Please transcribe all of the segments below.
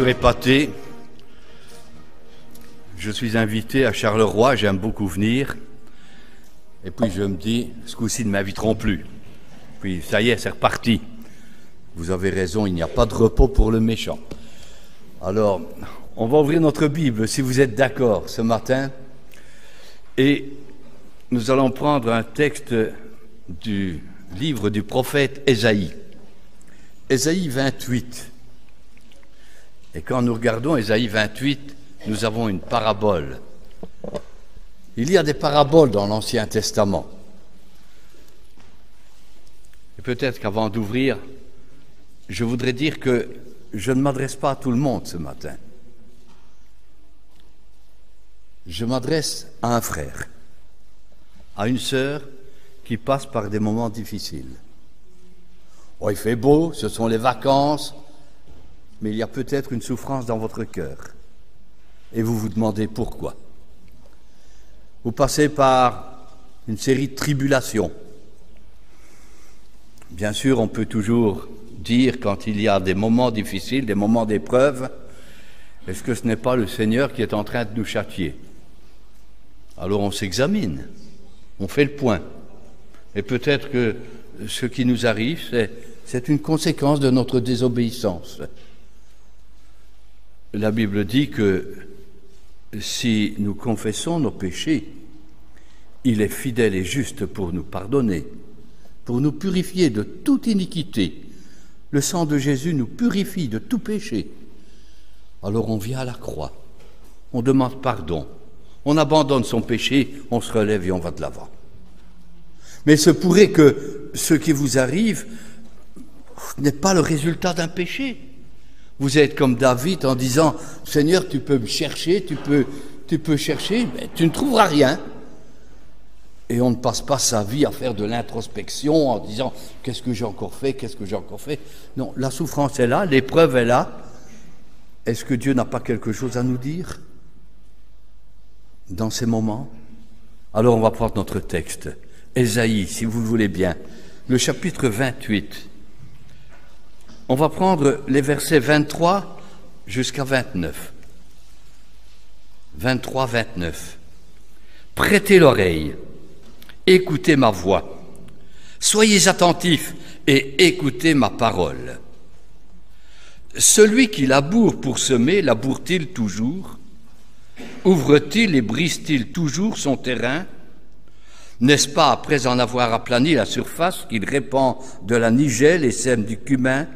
toujours épaté. Je suis invité à Charleroi, j'aime beaucoup venir. Et puis je me dis, ce coup-ci, ils ne m'inviteront plus. Puis ça y est, c'est reparti. Vous avez raison, il n'y a pas de repos pour le méchant. Alors, on va ouvrir notre Bible, si vous êtes d'accord, ce matin. Et nous allons prendre un texte du livre du prophète Ésaïe. Ésaïe 28. Et quand nous regardons Ésaïe 28, nous avons une parabole. Il y a des paraboles dans l'Ancien Testament. Et peut-être qu'avant d'ouvrir, je voudrais dire que je ne m'adresse pas à tout le monde ce matin. Je m'adresse à un frère, à une sœur qui passe par des moments difficiles. Oh, il fait beau, ce sont les vacances, mais il y a peut-être une souffrance dans votre cœur. Et vous vous demandez pourquoi. Vous passez par une série de tribulations. Bien sûr, on peut toujours dire, quand il y a des moments difficiles, des moments d'épreuve, est-ce que ce n'est pas le Seigneur qui est en train de nous châtier? Alors on s'examine, on fait le point. Et peut-être que ce qui nous arrive, c'est une conséquence de notre désobéissance. La Bible dit que si nous confessons nos péchés, il est fidèle et juste pour nous pardonner, pour nous purifier de toute iniquité. Le sang de Jésus nous purifie de tout péché. Alors on vient à la croix, on demande pardon, on abandonne son péché, on se relève et on va de l'avant. Mais il se pourrait que ce qui vous arrive n'est pas le résultat d'un péché. Vous êtes comme David en disant « Seigneur, tu peux me chercher, tu peux chercher, mais tu ne trouveras rien. » Et on ne passe pas sa vie à faire de l'introspection en disant « Qu'est-ce que j'ai encore fait? Qu'est-ce que j'ai encore fait ?» Non, la souffrance est là, l'épreuve est là. Est-ce que Dieu n'a pas quelque chose à nous dire dans ces moments? Alors on va prendre notre texte. Ésaïe, si vous le voulez bien, le chapitre 28. On va prendre les versets 23 jusqu'à 29. 23, 29. Prêtez l'oreille, écoutez ma voix, soyez attentifs et écoutez ma parole. Celui qui laboure pour semer, laboure-t-il toujours? Ouvre-t-il et brise-t-il toujours son terrain? N'est-ce pas après en avoir aplani la surface qu'il répand de la nigelle et sème du cumin,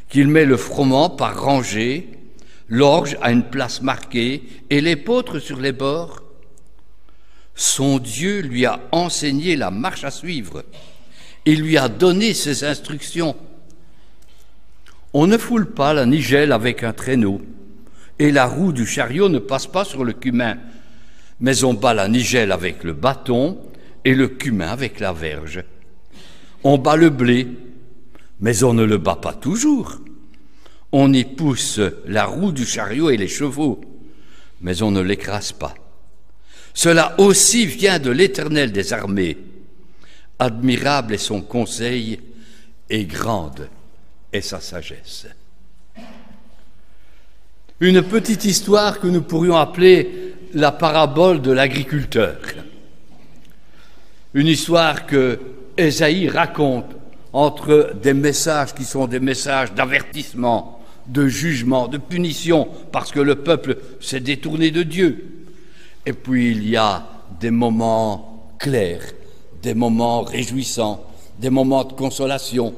qu'il met le froment par rangées, l'orge à une place marquée et l'épeautre sur les bords? Son Dieu lui a enseigné la marche à suivre, il lui a donné ses instructions. On ne foule pas la nigelle avec un traîneau, et la roue du chariot ne passe pas sur le cumin, mais on bat la nigelle avec le bâton et le cumin avec la verge. On bat le blé, mais on ne le bat pas toujours. On y pousse la roue du chariot et les chevaux, mais on ne l'écrase pas. Cela aussi vient de l'Éternel des armées. Admirable est son conseil et grande est sa sagesse. Une petite histoire que nous pourrions appeler la parabole de l'agriculteur. Une histoire que Ésaïe raconte entre des messages qui sont des messages d'avertissement, de jugement, de punition, parce que le peuple s'est détourné de Dieu. Et puis il y a des moments clairs, des moments réjouissants, des moments de consolation,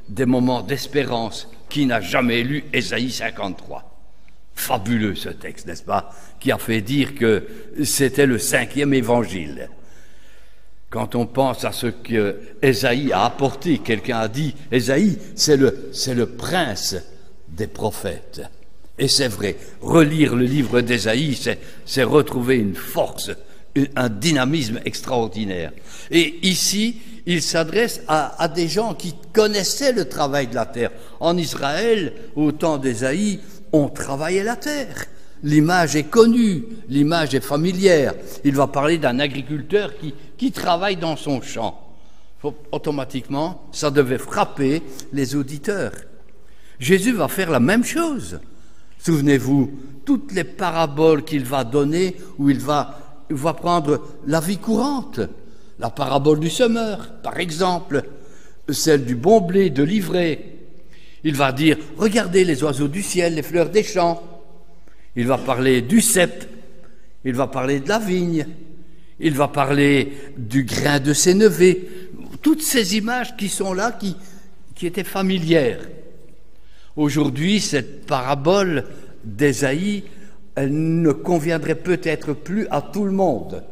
des moments d'espérance. Qui n'a jamais lu Ésaïe 53? Fabuleux ce texte, n'est-ce pas? Qui a fait dire que c'était le 5e évangile. Quand on pense à ce que Ésaïe a apporté, quelqu'un a dit, Ésaïe, c'est le prince des prophètes. Et c'est vrai, relire le livre d'Ésaïe, c'est retrouver une force, un dynamisme extraordinaire. Et ici, il s'adresse à des gens qui connaissaient le travail de la terre. En Israël, au temps d'Ésaïe, on travaillait la terre. L'image est connue, l'image est familière. Il va parler d'un agriculteur qui travaille dans son champ. Automatiquement, ça devait frapper les auditeurs. Jésus va faire la même chose. Souvenez-vous, toutes les paraboles qu'il va donner, où il va prendre la vie courante. La parabole du semeur, par exemple, celle du bon blé, de l'ivraie. Il va dire, regardez les oiseaux du ciel, les fleurs des champs. Il va parler du cep, il va parler de la vigne, il va parler du grain de sénévé. Toutes ces images qui sont là, qui étaient familières. Aujourd'hui, cette parabole d'Ésaïe, elle ne conviendrait peut-être plus à tout le monde.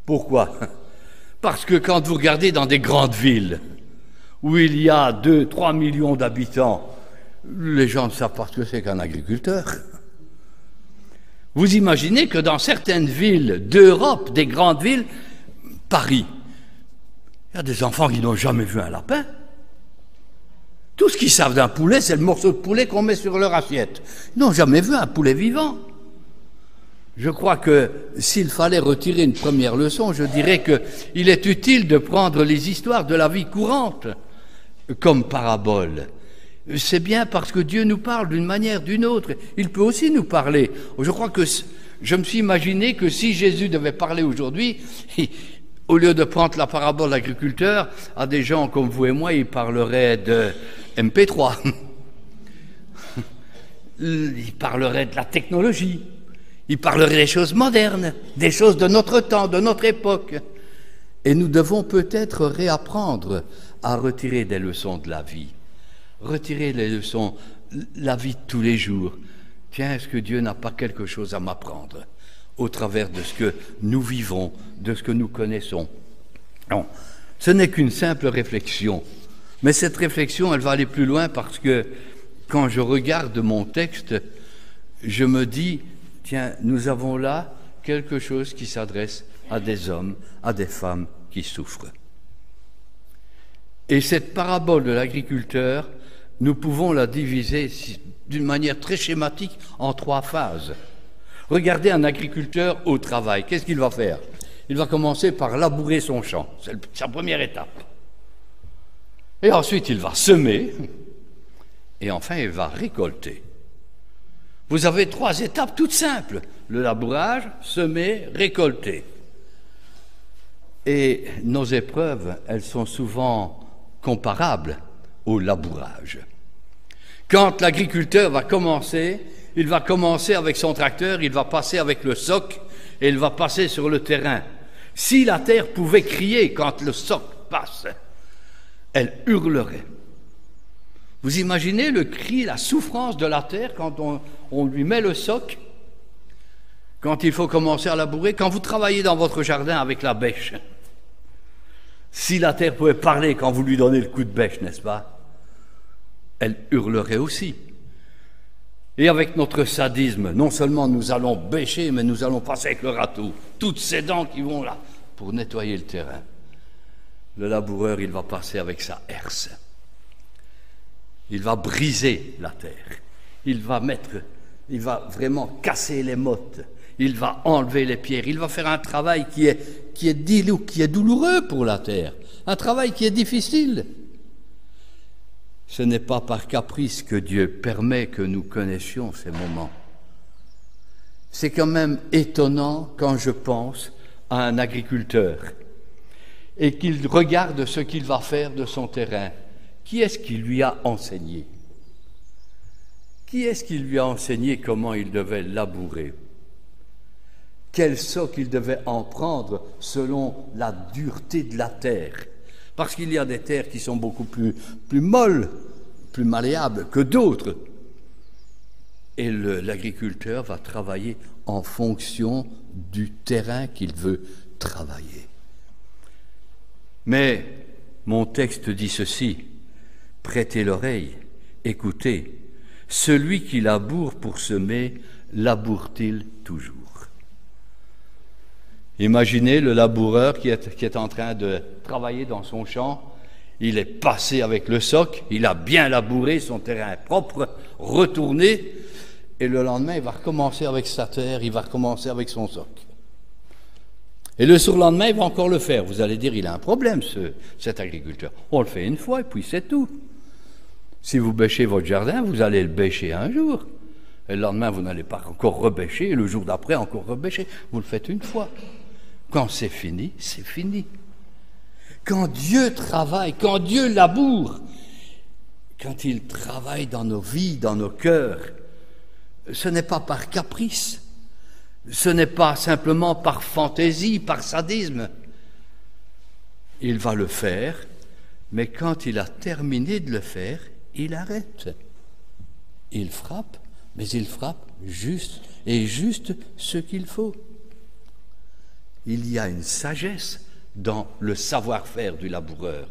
Pourquoi ? Parce que quand vous regardez dans des grandes villes, où il y a 2-3 millions d'habitants, les gens ne savent pas ce que c'est qu'un agriculteur. Vous imaginez que dans certaines villes d'Europe, des grandes villes, Paris, il y a des enfants qui n'ont jamais vu un lapin. Tout ce qu'ils savent d'un poulet, c'est le morceau de poulet qu'on met sur leur assiette. Ils n'ont jamais vu un poulet vivant. Je crois que s'il fallait retirer une première leçon, je dirais qu'il est utile de prendre les histoires de la vie courante comme parabole. C'est bien parce que Dieu nous parle d'une manière ou d'une autre. Il peut aussi nous parler. Je crois que je me suis imaginé que si Jésus devait parler aujourd'hui, au lieu de prendre la parabole de l'agriculteur, à des gens comme vous et moi, il parlerait de MP3. Il parlerait de la technologie. Il parlerait des choses modernes, des choses de notre temps, de notre époque. Et nous devons peut-être réapprendre à retirer des leçons de la vie. Retirer les leçons, la vie de tous les jours. Tiens, est-ce que Dieu n'a pas quelque chose à m'apprendre au travers de ce que nous vivons, de ce que nous connaissons? Non, ce n'est qu'une simple réflexion. Mais cette réflexion, elle va aller plus loin parce que quand je regarde mon texte, je me dis, tiens, nous avons là quelque chose qui s'adresse à des hommes, à des femmes qui souffrent. Et cette parabole de l'agriculteur, nous pouvons la diviser d'une manière très schématique en 3 phases. Regardez un agriculteur au travail. Qu'est-ce qu'il va faire? Il va commencer par labourer son champ. C'est sa première étape. Et ensuite, il va semer. Et enfin, il va récolter. Vous avez 3 étapes toutes simples. Le labourage, semer, récolter. Et nos épreuves, elles sont souvent comparables au labourage. Quand l'agriculteur va commencer, il va commencer avec son tracteur, il va passer avec le soc et il va passer sur le terrain. Si la terre pouvait crier quand le soc passe, elle hurlerait. Vous imaginez le cri, la souffrance de la terre quand on lui met le soc, quand il faut commencer à labourer, quand vous travaillez dans votre jardin avec la bêche. Si la terre pouvait parler quand vous lui donnez le coup de bêche, n'est-ce pas? Elle hurlerait aussi. Et avec notre sadisme, non seulement nous allons bêcher, mais nous allons passer avec le râteau, toutes ces dents qui vont là, pour nettoyer le terrain. Le laboureur, il va passer avec sa herse. Il va briser la terre. Il va vraiment casser les mottes. Il va enlever les pierres. Il va faire un travail qui est douloureux pour la terre. Un travail qui est difficile. Ce n'est pas par caprice que Dieu permet que nous connaissions ces moments. C'est quand même étonnant quand je pense à un agriculteur et qu'il regarde ce qu'il va faire de son terrain. Qui est-ce qui lui a enseigné? Qui est-ce qui lui a enseigné comment il devait labourer? Quel soc il devait en prendre selon la dureté de la terre? Parce qu'il y a des terres qui sont beaucoup plus molles, plus malléables que d'autres. Et l'agriculteur va travailler en fonction du terrain qu'il veut travailler. Mais mon texte dit ceci: prêtez l'oreille, écoutez. Celui qui laboure pour semer, laboure-t-il toujours? Imaginez le laboureur qui est en train de travailler dans son champ. Il est passé avec le soc, il a bien labouré, son terrain est propre, retourné, et le lendemain, il va recommencer avec sa terre, il va recommencer avec son soc. Et le surlendemain, il va encore le faire. Vous allez dire, il a un problème, cet agriculteur. On le fait une fois, et puis c'est tout. Si vous bêchez votre jardin, vous allez le bêcher un jour. Et le lendemain, vous n'allez pas encore rebêcher, et le jour d'après, encore rebêcher. Vous le faites une fois. Quand c'est fini, c'est fini. Quand Dieu travaille, quand Dieu laboure, quand il travaille dans nos vies, dans nos cœurs, ce n'est pas par caprice, ce n'est pas simplement par fantaisie, par sadisme. Il va le faire, mais quand il a terminé de le faire, il arrête. Il frappe, mais il frappe juste ce qu'il faut. Il y a une sagesse dans le savoir-faire du laboureur.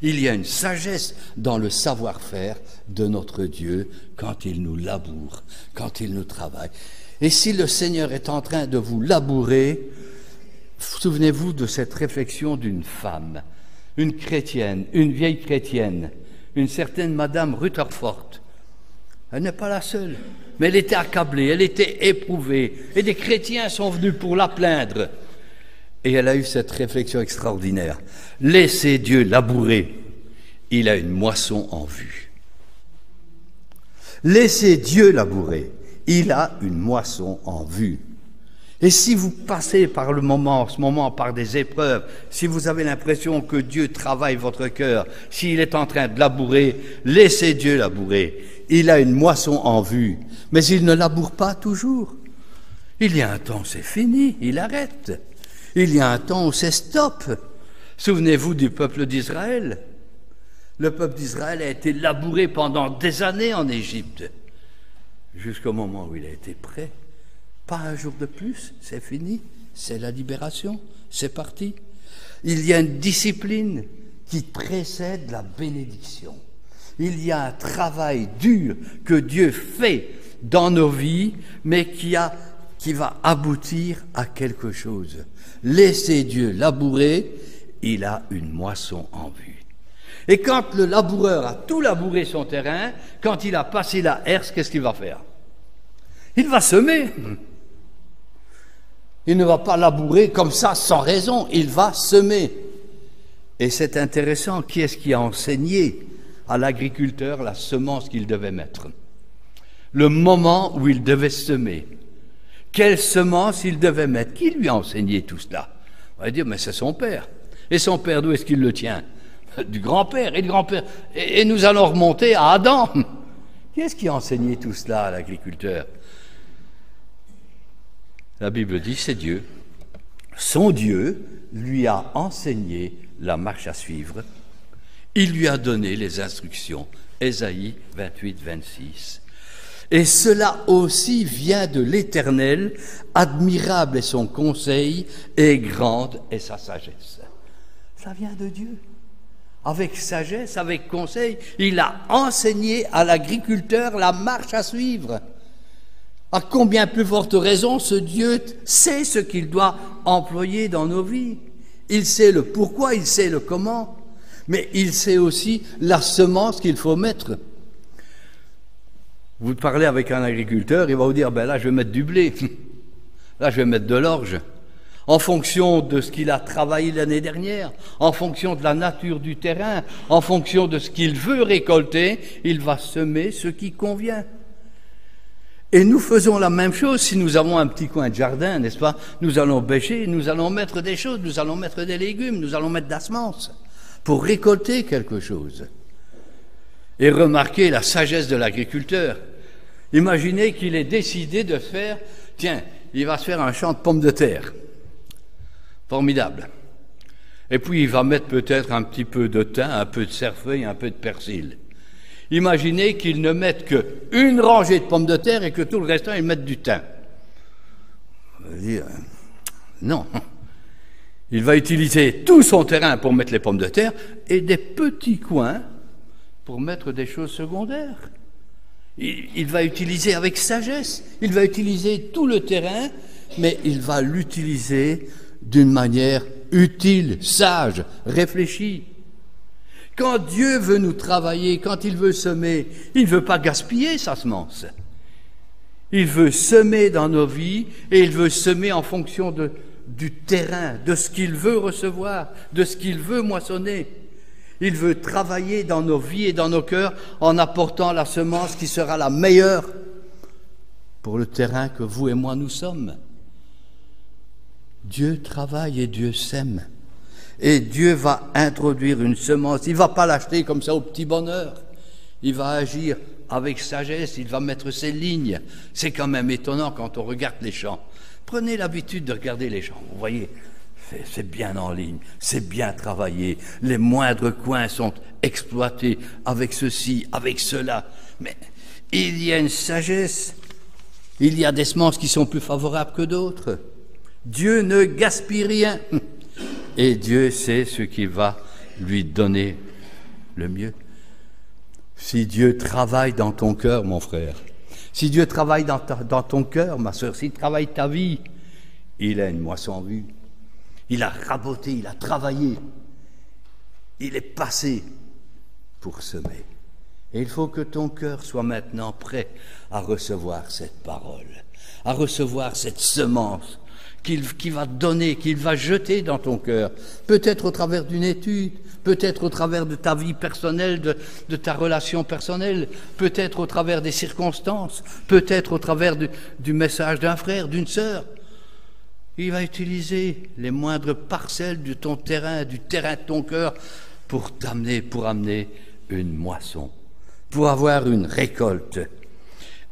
Il y a une sagesse dans le savoir-faire de notre Dieu quand il nous laboure, quand il nous travaille. Et si le Seigneur est en train de vous labourer, souvenez-vous de cette réflexion d'une femme, une chrétienne, une vieille chrétienne, une certaine Madame Rutherford. Elle n'est pas la seule, mais elle était accablée, elle était éprouvée, et des chrétiens sont venus pour la plaindre. Et elle a eu cette réflexion extraordinaire. Laissez Dieu labourer, il a une moisson en vue. Laissez Dieu labourer, il a une moisson en vue. Et si vous passez par en ce moment, par des épreuves, si vous avez l'impression que Dieu travaille votre cœur, s'il est en train de labourer, laissez Dieu labourer. Il a une moisson en vue, mais il ne laboure pas toujours. Il y a un temps, c'est fini, il arrête. Il y a un temps où c'est stop. Souvenez-vous du peuple d'Israël. Le peuple d'Israël a été labouré pendant des années en Égypte, jusqu'au moment où il a été prêt. Pas un jour de plus, c'est fini, c'est la libération, c'est parti. Il y a une discipline qui précède la bénédiction. Il y a un travail dur que Dieu fait dans nos vies, mais qui va aboutir à quelque chose. Laissez Dieu labourer, il a une moisson en vue. Et quand le laboureur a tout labouré son terrain, quand il a passé la herse, qu'est-ce qu'il va faire? Il va semer. Il ne va pas labourer comme ça, sans raison, il va semer. Et c'est intéressant, qui est-ce qui a enseigné à l'agriculteur la semence qu'il devait mettre? Le moment où il devait semer. Quelle semence il devait mettre? Qui lui a enseigné tout cela? On va dire, mais c'est son père. Et son père, d'où est-ce qu'il le tient? Du grand-père et du grand-père. Et nous allons remonter à Adam. Qui est-ce qui a enseigné tout cela à l'agriculteur? La Bible dit, c'est Dieu. Son Dieu lui a enseigné la marche à suivre. Il lui a donné les instructions. Ésaïe 28, 26. Et cela aussi vient de l'Éternel, admirable est son conseil et grande est sa sagesse. Ça vient de Dieu. Avec sagesse, avec conseil, il a enseigné à l'agriculteur la marche à suivre. À combien plus forte raison, ce Dieu sait ce qu'il doit employer dans nos vies. Il sait le pourquoi, il sait le comment, mais il sait aussi la semence qu'il faut mettre. Vous parlez avec un agriculteur, il va vous dire, ben là je vais mettre du blé, là je vais mettre de l'orge, en fonction de ce qu'il a travaillé l'année dernière, en fonction de la nature du terrain, en fonction de ce qu'il veut récolter, il va semer ce qui convient. Et nous faisons la même chose si nous avons un petit coin de jardin, n'est-ce pas? Nous allons bêcher, nous allons mettre des choses, nous allons mettre des légumes, nous allons mettre de la semence pour récolter quelque chose. Et remarquez la sagesse de l'agriculteur. Imaginez qu'il ait décidé de faire, tiens, il va se faire un champ de pommes de terre. Formidable. Et puis il va mettre peut-être un petit peu de thym, un peu de cerfeuil, un peu de persil. Imaginez qu'il ne mette qu'une rangée de pommes de terre et que tout le restant, il mette du thym. On va dire, non. Il va utiliser tout son terrain pour mettre les pommes de terre et des petits coins pour mettre des choses secondaires. Il va utiliser avec sagesse, il va utiliser tout le terrain, mais il va l'utiliser d'une manière utile, sage, réfléchie. Quand Dieu veut nous travailler, quand il veut semer, il ne veut pas gaspiller sa semence. Il veut semer dans nos vies et il veut semer en fonction du terrain, de ce qu'il veut recevoir, de ce qu'il veut moissonner. Il veut travailler dans nos vies et dans nos cœurs en apportant la semence qui sera la meilleure pour le terrain que vous et moi nous sommes. Dieu travaille et Dieu sème. Et Dieu va introduire une semence. Il ne va pas l'acheter comme ça au petit bonheur. Il va agir avec sagesse, il va mettre ses lignes. C'est quand même étonnant quand on regarde les champs. Prenez l'habitude de regarder les champs. Vous voyez, c'est bien en ligne, c'est bien travaillé. Les moindres coins sont exploités avec ceci, avec cela. Mais il y a une sagesse. Il y a des semences qui sont plus favorables que d'autres. Dieu ne gaspille rien. Et Dieu sait ce qui va lui donner le mieux. Si Dieu travaille dans ton cœur, mon frère, si Dieu travaille dans ton cœur, ma sœur, s'il travaille ta vie, il a une moisson en vue. Il a raboté, il a travaillé. Il est passé pour semer. Et il faut que ton cœur soit maintenant prêt à recevoir cette parole, à recevoir cette semence qu'il va donner, qu'il va jeter dans ton cœur, peut-être au travers d'une étude, peut-être au travers de ta vie personnelle, de ta relation personnelle, peut-être au travers des circonstances, peut-être au travers du message d'un frère, d'une sœur. Il va utiliser les moindres parcelles de ton terrain, du terrain de ton cœur, pour amener une moisson, pour avoir une récolte.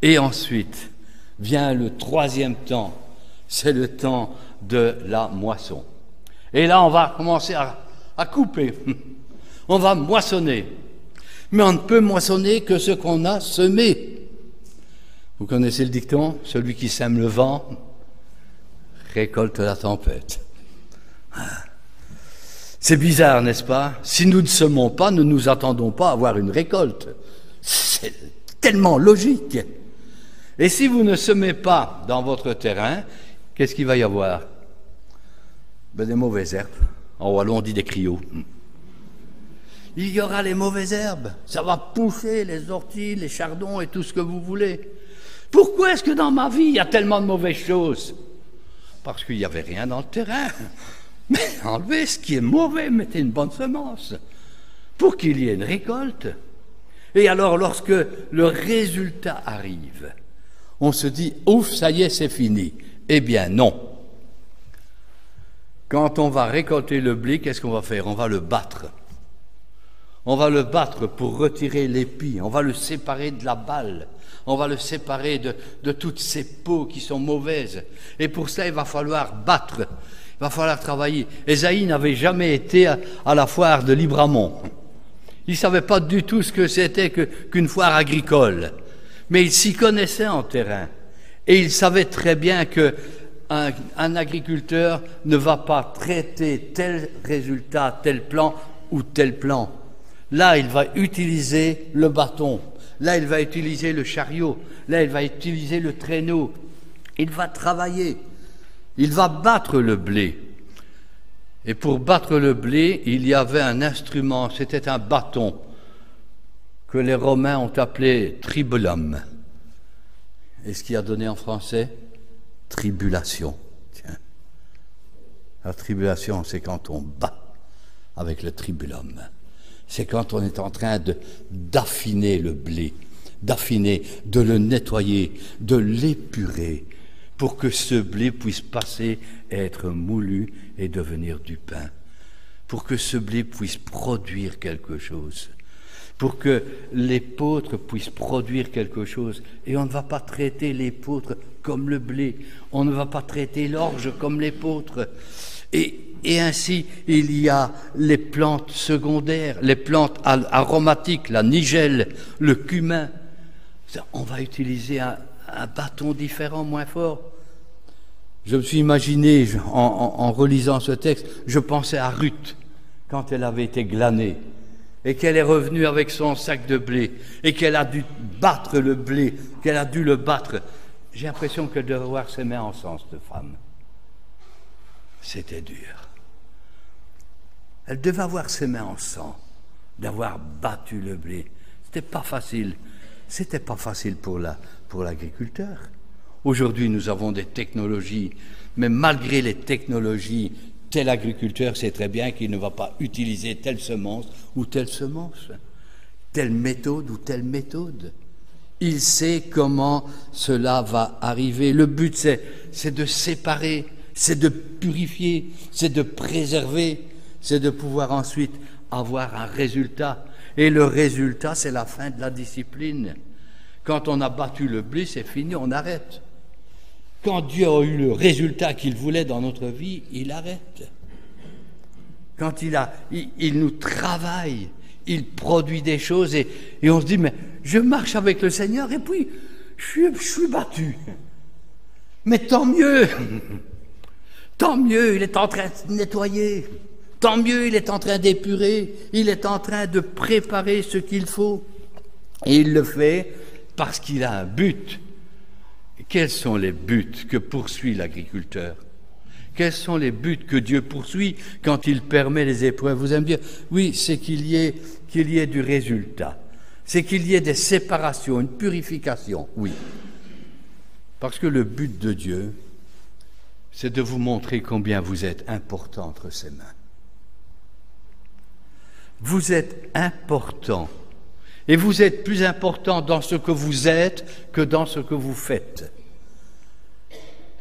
Et ensuite vient le troisième temps, c'est le temps de la moisson. Et là, on va commencer à couper. On va moissonner. Mais on ne peut moissonner que ce qu'on a semé. Vous connaissez le dicton, celui qui sème le vent récolte la tempête. C'est bizarre, n'est-ce pas? Si nous ne semons pas, nous ne nous attendons pas à avoir une récolte. C'est tellement logique. Et si vous ne semez pas dans votre terrain, qu'est-ce qu'il va y avoir? Des mauvaises herbes. En wallon, on dit des criots. Il y aura les mauvaises herbes. Ça va pousser les orties, les chardons et tout ce que vous voulez. Pourquoi est-ce que dans ma vie, il y a tellement de mauvaises choses? Parce qu'il n'y avait rien dans le terrain. Mais enlevez ce qui est mauvais, mettez une bonne semence pour qu'il y ait une récolte. Et alors, lorsque le résultat arrive, on se dit, ouf, ça y est, c'est fini. Eh bien, non. Quand on va récolter le blé, qu'est-ce qu'on va faire? On va le battre. On va le battre pour retirer l'épi. On va le séparer de la balle. On va le séparer de toutes ces peaux qui sont mauvaises. Et pour ça, il va falloir battre. Il va falloir travailler. Ésaïe n'avait jamais été à la foire de Libramont. Il ne savait pas du tout ce que c'était qu'une foire agricole. Mais il s'y connaissait en terrain. Et il savait très bien qu'un agriculteur ne va pas traiter tel résultat, tel plan ou tel plan. Là, il va utiliser le bâton. Là, il va utiliser le chariot. Là, il va utiliser le traîneau. Il va travailler. Il va battre le blé. Et pour battre le blé, il y avait un instrument, c'était un bâton que les Romains ont appelé tribulum. Et ce qui a donné en français? Tribulation. Tiens. La tribulation, c'est quand on bat avec le tribulum. C'est quand on est en train d'affiner le blé, d'affiner, de le nettoyer, de l'épurer, pour que ce blé puisse passer et être moulu et devenir du pain, pour que ce blé puisse produire quelque chose, pour que l'épeautre puisse produire quelque chose. Et on ne va pas traiter l'épeautre comme le blé, on ne va pas traiter l'orge comme l'épeautre. Et ainsi, il y a les plantes secondaires, les plantes aromatiques, la nigelle, le cumin. On va utiliser un bâton différent, moins fort. Je me suis imaginé, en relisant ce texte, je pensais à Ruth, quand elle avait été glanée, et qu'elle est revenue avec son sac de blé, et qu'elle a dû battre le blé, qu'elle a dû le battre. J'ai l'impression qu'elle devait avoir ses mains en sang, cette femme. C'était dur. Elle devait avoir ses mains en sang, d'avoir battu le blé. C'était pas facile. C'était pas facile pour l'agriculteur. Aujourd'hui, nous avons des technologies, mais malgré les technologies, tel agriculteur sait très bien qu'il ne va pas utiliser telle semence ou telle semence, telle méthode ou telle méthode. Il sait comment cela va arriver. Le but, c'est de séparer, c'est de purifier, c'est de préserver, c'est de pouvoir ensuite avoir un résultat. Et le résultat, c'est la fin de la discipline. Quand on a battu le blé, c'est fini, on arrête. Quand Dieu a eu le résultat qu'il voulait dans notre vie, il arrête. Quand il nous travaille, il produit des choses et on se dit, mais je marche avec le Seigneur et puis je suis battu. Mais tant mieux, il est en train de nettoyer. Tant mieux, il est en train d'épurer, il est en train de préparer ce qu'il faut. Et il le fait parce qu'il a un but. Quels sont les buts que poursuit l'agriculteur? Quels sont les buts que Dieu poursuit quand il permet les épreuves? Vous allez me dire, oui, c'est qu'il y ait du résultat. C'est qu'il y ait des séparations, une purification, oui. Parce que le but de Dieu, c'est de vous montrer combien vous êtes important entre ses mains. Vous êtes important. Et vous êtes plus important dans ce que vous êtes que dans ce que vous faites.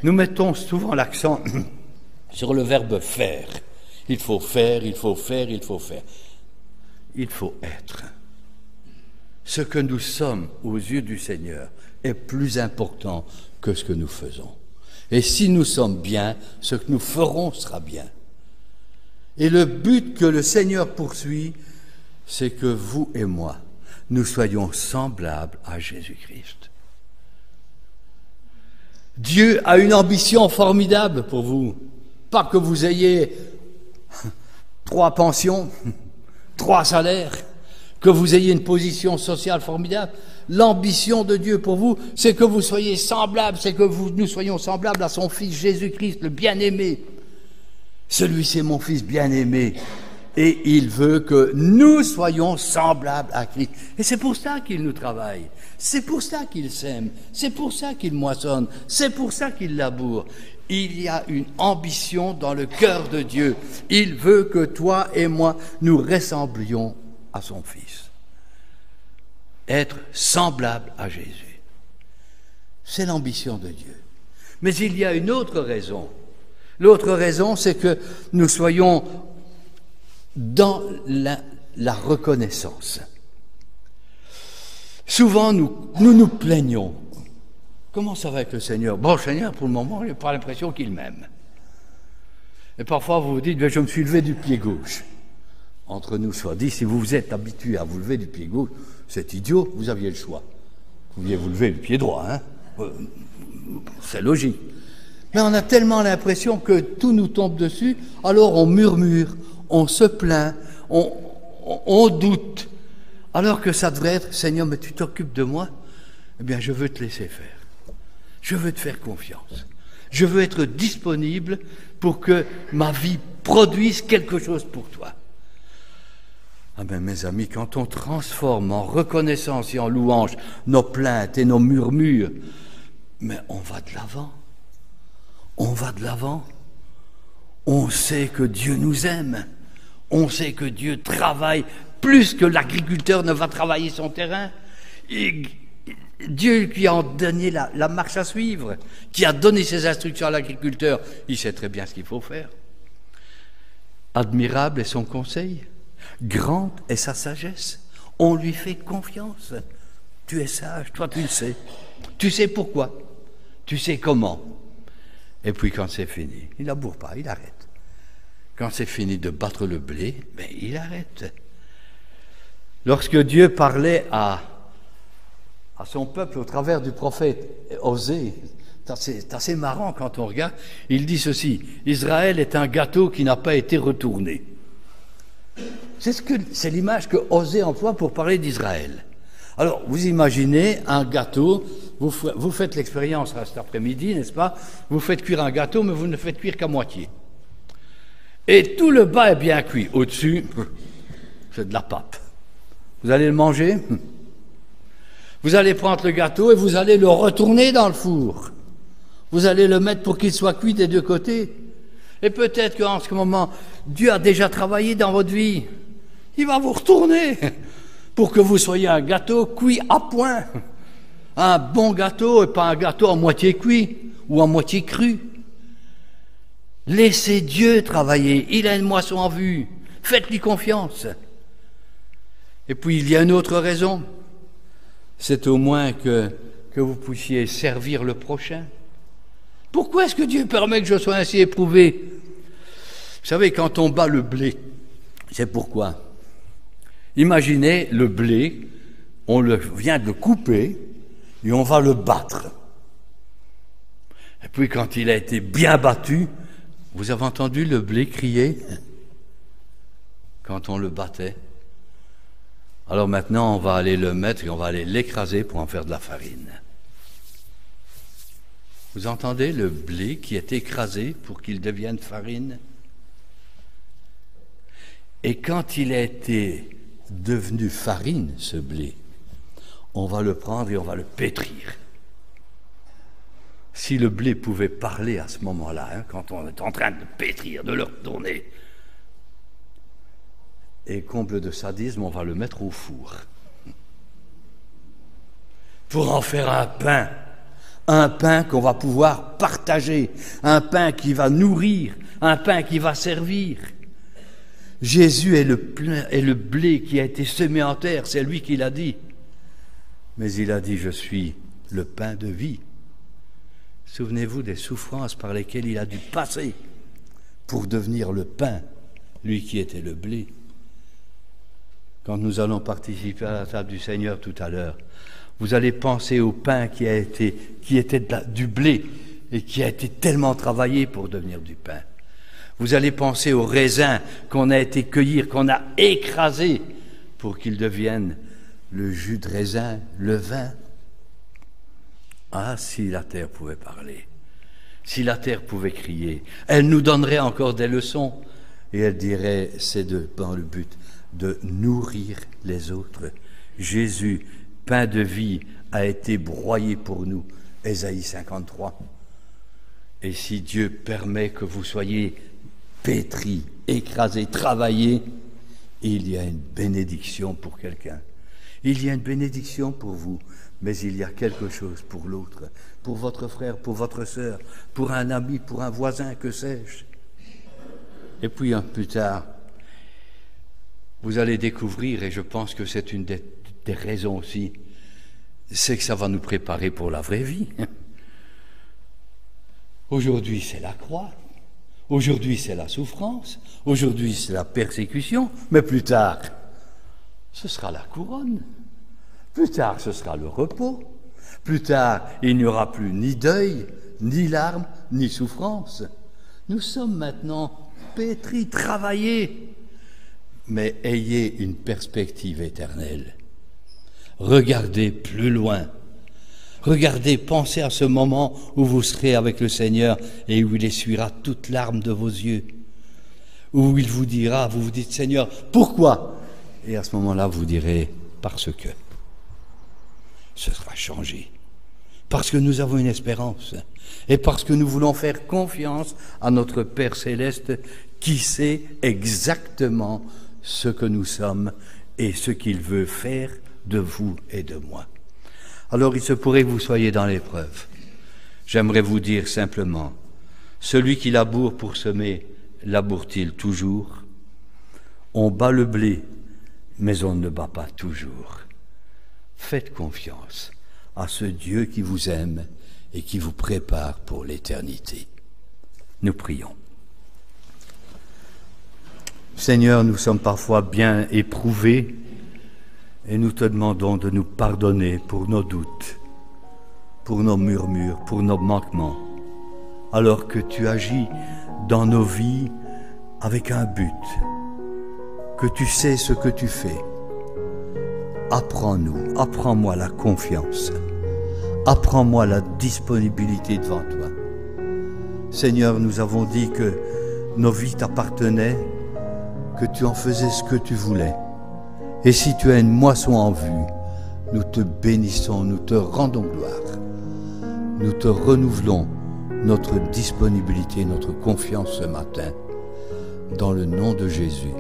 Nous mettons souvent l'accent sur le verbe faire. Il faut faire, il faut faire, il faut faire. Il faut être. Ce que nous sommes aux yeux du Seigneur est plus important que ce que nous faisons. Et si nous sommes bien, ce que nous ferons sera bien. Et le but que le Seigneur poursuit, c'est que vous et moi, nous soyons semblables à Jésus-Christ. Dieu a une ambition formidable pour vous. Pas que vous ayez 3 pensions, 3 salaires, que vous ayez une position sociale formidable. L'ambition de Dieu pour vous, c'est que vous soyez semblables, c'est que nous soyons semblables à son Fils Jésus-Christ, le bien-aimé. Celui-ci est mon Fils bien-aimé. Et il veut que nous soyons semblables à Christ. Et c'est pour ça qu'il nous travaille. C'est pour ça qu'il sème. C'est pour ça qu'il moissonne. C'est pour ça qu'il laboure. Il y a une ambition dans le cœur de Dieu. Il veut que toi et moi, nous ressemblions à son Fils. Être semblable à Jésus. C'est l'ambition de Dieu. Mais il y a une autre raison. L'autre raison, c'est que nous soyons dans la reconnaissance. Souvent, nous plaignons. Comment ça va avec le Seigneur? Bon, Seigneur, pour le moment, je n'ai pas l'impression qu'il m'aime. Et parfois, vous vous dites, je me suis levé du pied gauche. Entre nous soit dit, si vous vous êtes habitué à vous lever du pied gauche, c'est idiot, vous aviez le choix. Vous pouviez vous lever du pied droit, hein? C'est logique. Mais on a tellement l'impression que tout nous tombe dessus, alors on murmure, on se plaint, on doute, alors que ça devrait être, Seigneur, mais tu t'occupes de moi, eh bien je veux te laisser faire. Je veux te faire confiance. Je veux être disponible pour que ma vie produise quelque chose pour toi. Ah ben mes amis, quand on transforme en reconnaissance et en louange nos plaintes et nos murmures, mais on va de l'avant. On va de l'avant. On sait que Dieu nous aime. On sait que Dieu travaille plus que l'agriculteur ne va travailler son terrain. Et Dieu qui a donné la marche à suivre, qui a donné ses instructions à l'agriculteur, il sait très bien ce qu'il faut faire. Admirable est son conseil, grande est sa sagesse. On lui fait confiance. Tu es sage, toi tu le sais. Tu sais pourquoi, tu sais comment. Et puis quand c'est fini, il laboure pas, il arrête. Quand c'est fini de battre le blé, ben il arrête. Lorsque Dieu parlait à son peuple au travers du prophète Osée, c'est assez marrant quand on regarde, il dit ceci: Israël est un gâteau qui n'a pas été retourné. C'est l'image que Osée emploie pour parler d'Israël. Alors, vous imaginez un gâteau, vous faites l'expérience cet après-midi, n'est-ce pas? Vous faites cuire un gâteau, mais vous ne le faites cuire qu'à moitié. Et tout le bas est bien cuit. Au-dessus, c'est de la pâte. Vous allez le manger? Vous allez prendre le gâteau et vous allez le retourner dans le four. Vous allez le mettre pour qu'il soit cuit des deux côtés. Et peut-être qu'en ce moment, Dieu a déjà travaillé dans votre vie. Il va vous retourner pour que vous soyez un gâteau cuit à point. Un bon gâteau et pas un gâteau à moitié cuit ou à moitié cru. Laissez Dieu travailler, il a une moisson en vue, faites-lui confiance. Et puis il y a une autre raison, c'est au moins que vous puissiez servir le prochain. Pourquoi est-ce que Dieu permet que je sois ainsi éprouvé? Vous savez, quand on bat le blé, c'est pourquoi. Imaginez le blé, vient de le couper et on va le battre. Et puis quand il a été bien battu, vous avez entendu le blé crier quand on le battait? Alors maintenant, on va aller le mettre et on va aller l'écraser pour en faire de la farine. Vous entendez le blé qui est écrasé pour qu'il devienne farine? Et quand il a été devenu farine, ce blé, on va le prendre et on va le pétrir. Si le blé pouvait parler à ce moment-là, quand on est en train de le pétrir, de le retourner, et comble de sadisme, on va le mettre au four pour en faire un pain qu'on va pouvoir partager, un pain qui va nourrir, un pain qui va servir. Jésus est le blé qui a été semé en terre, c'est lui qui l'a dit. Mais il a dit, je suis le pain de vie. Souvenez-vous des souffrances par lesquelles il a dû passer pour devenir le pain, lui qui était le blé. Quand nous allons participer à la table du Seigneur tout à l'heure, vous allez penser au pain qui était du blé et qui a été tellement travaillé pour devenir du pain. Vous allez penser aux raisins qu'on a été cueillir, qu'on a écrasés pour qu'ils deviennent le jus de raisin, le vin. Ah, si la terre pouvait parler, si la terre pouvait crier, elle nous donnerait encore des leçons et elle dirait, c'est dans le but de nourrir les autres. Jésus, pain de vie, a été broyé pour nous. Ésaïe 53. Et si Dieu permet que vous soyez pétris, écrasés, travaillés, il y a une bénédiction pour quelqu'un. Il y a une bénédiction pour vous, mais il y a quelque chose pour l'autre, pour votre frère, pour votre sœur, pour un ami, pour un voisin, que sais-je. Et puis plus tard, vous allez découvrir, et je pense que c'est une des raisons aussi, c'est que ça va nous préparer pour la vraie vie. Aujourd'hui, c'est la croix. Aujourd'hui, c'est la souffrance. Aujourd'hui, c'est la persécution. Mais plus tard, ce sera la couronne. Plus tard, ce sera le repos. Plus tard, il n'y aura plus ni deuil, ni larmes, ni souffrance. Nous sommes maintenant pétris, travaillés. Mais ayez une perspective éternelle. Regardez plus loin. Regardez, pensez à ce moment où vous serez avec le Seigneur et où il essuiera toute larme de vos yeux. Où il vous dira, vous vous dites, Seigneur, pourquoi? Et à ce moment-là, vous direz, parce que ce sera changé. Parce que nous avons une espérance. Et parce que nous voulons faire confiance à notre Père Céleste qui sait exactement ce que nous sommes et ce qu'il veut faire de vous et de moi. Alors il se pourrait que vous soyez dans l'épreuve. J'aimerais vous dire simplement, celui qui laboure pour semer, laboure-t-il toujours? On bat le blé, mais on ne bat pas toujours. Faites confiance à ce Dieu qui vous aime et qui vous prépare pour l'éternité. Nous prions. Seigneur, nous sommes parfois bien éprouvés et nous te demandons de nous pardonner pour nos doutes, pour nos murmures, pour nos manquements, alors que tu agis dans nos vies avec un but, que tu sais ce que tu fais. Apprends-nous, apprends-moi la confiance, apprends-moi la disponibilité devant toi. Seigneur, nous avons dit que nos vies t'appartenaient, que tu en faisais ce que tu voulais. Et si tu as une moisson en vue, nous te bénissons, nous te rendons gloire. Nous te renouvelons notre disponibilité, notre confiance ce matin, dans le nom de Jésus.